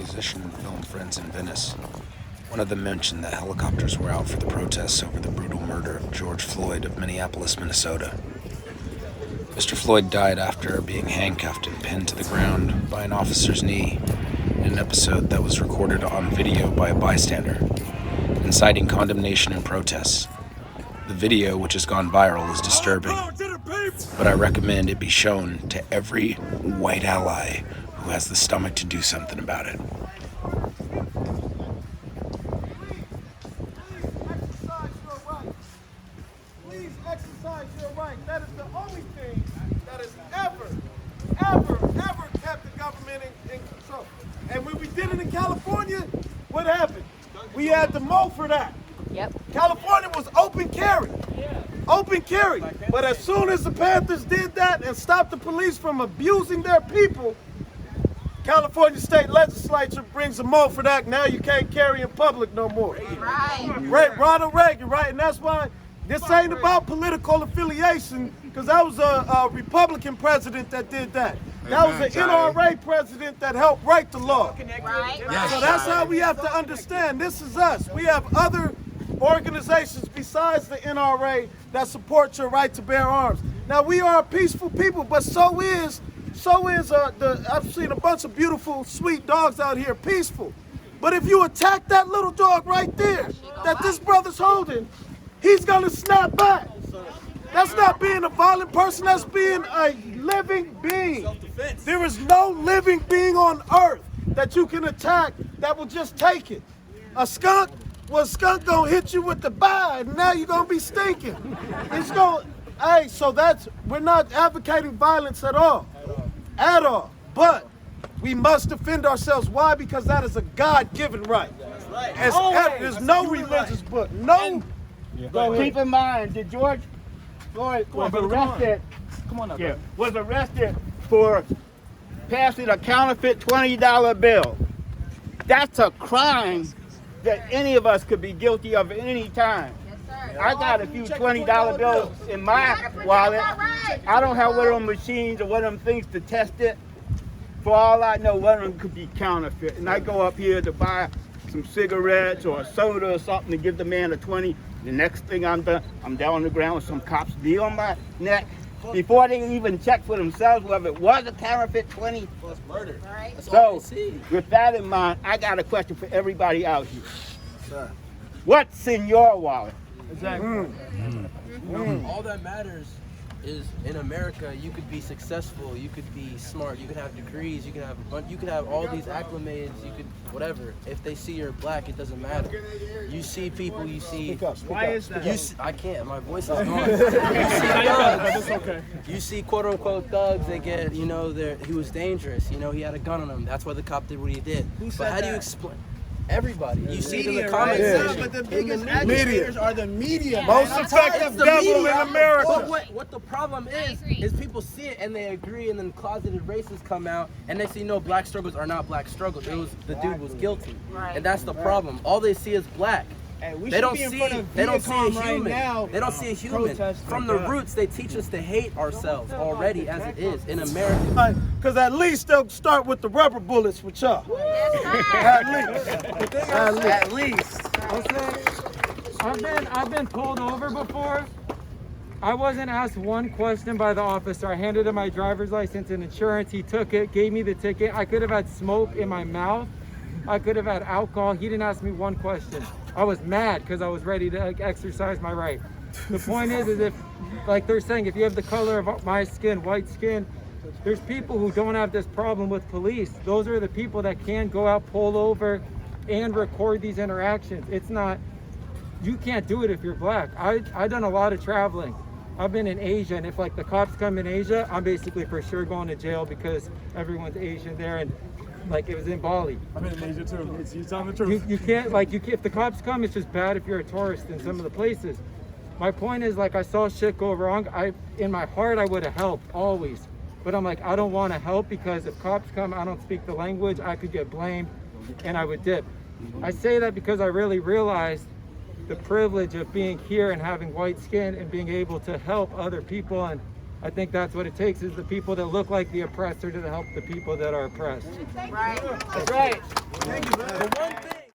musician and film friends in Venice. One of them mentioned that helicopters were out for the protests over the brutal murder of George Floyd of Minneapolis, Minnesota. Mr. Floyd died after being handcuffed and pinned to the ground by an officer's knee in an episode that was recorded on video by a bystander, inciting condemnation and protests. The video, which has gone viral, is disturbing, but I recommend it be shown to every white ally who has the stomach to do something about it. Please exercise your right. That is the only thing that has ever kept the government in control. And when we did it in California, what happened? We had to mow for that. Yep. California was open carry. Open carry. But as soon as the Panthers did that and stopped the police from abusing their people, California State Legislature brings a mow for that. Now you can't carry in public no more. Right. Ronald Reagan, right? And that's why this ain't about political affiliation, because that was a Republican president that did that. That was an NRA president that helped write the law. Right. So that's how we have to understand. This is us. We have other organizations besides the NRA that support your right to bear arms. Now, we are a peaceful people, but so is I've seen a bunch of beautiful, sweet dogs out here, peaceful. But if you attack that little dog right there that this brother's holding, he's gonna snap back. That's not being a violent person, that's being a living being. There is no living being on earth that you can attack that will just take it. A skunk gonna hit you with the bite, and now you're gonna be stinking. It's gonna, hey, so we're not advocating violence at all. At all. But we must defend ourselves. Why? Because that is a God-given right. There's no religious book. No. Keep in mind that George Floyd was arrested. Was arrested for passing a counterfeit $20 bill. That's a crime that any of us could be guilty of at any time. I got a few $20 bills in my wallet. I don't have one of them machines or one of them things to test it. For all I know, one of them could be counterfeit. And I go up here to buy some cigarettes or a soda or something to give the man a 20. The next thing I'm done, I'm down on the ground with some cops knee on my neck. Before they even check for themselves whether it was a counterfeit 20. Plus murder. Right. So, with that in mind, I got a question for everybody out here. Sir. What's in your wallet? Exactly. All that matters is in America, you could be successful, you could be smart, you could have degrees, you could have all these acclimates, you could whatever. If they see you're black, it doesn't matter. You see people, you see. Why is that? I can't. My voice is gone. You see thugs. You see quote unquote thugs. They get, he was dangerous. He had a gun on him. That's why the cop did what he did. But how do you explain? Everybody. You see it in the comment section. But the biggest agitators are the media. Most effective devil in America. But what the problem is people see it and they agree, and then closeted racists come out and they say, no, black struggles are not black struggles. The dude was guilty. And that's the problem. All they see is black. They don't see a human. They don't see a human. From the roots, they teach us to hate ourselves already as it is in America. Because at least they'll start with the rubber bullets with y'all. At least. I've been pulled over before. I wasn't asked one question by the officer. I handed him my driver's license and insurance. He took it, gave me the ticket. I could have had smoke in my mouth. I could have had alcohol. He didn't ask me one question. I was mad because I was ready to exercise my right. The point is if, like they're saying, if you have the color of my skin, white skin, there's people who don't have this problem with police. Those are the people that can go out, pull over, and record these interactions. It's not, you can't do it if you're black. I've done a lot of traveling. I've been in Asia, and if like the cops come in Asia, I'm basically for sure going to jail because everyone's Asian there, and like it was in Bali. I'm in Asia too. You're telling the truth. You can't, if the cops come, it's just bad if you're a tourist in some of the places. My point is, I saw shit go wrong. In my heart, I would have helped always. But I'm like, I don't want to help because if cops come, I don't speak the language, I could get blamed and I would dip. I say that because I really realized the privilege of being here and having white skin and being able to help other people. And I think that's what it takes, is the people that look like the oppressor to help the people that are oppressed. That's right. Thank you, man. The one thing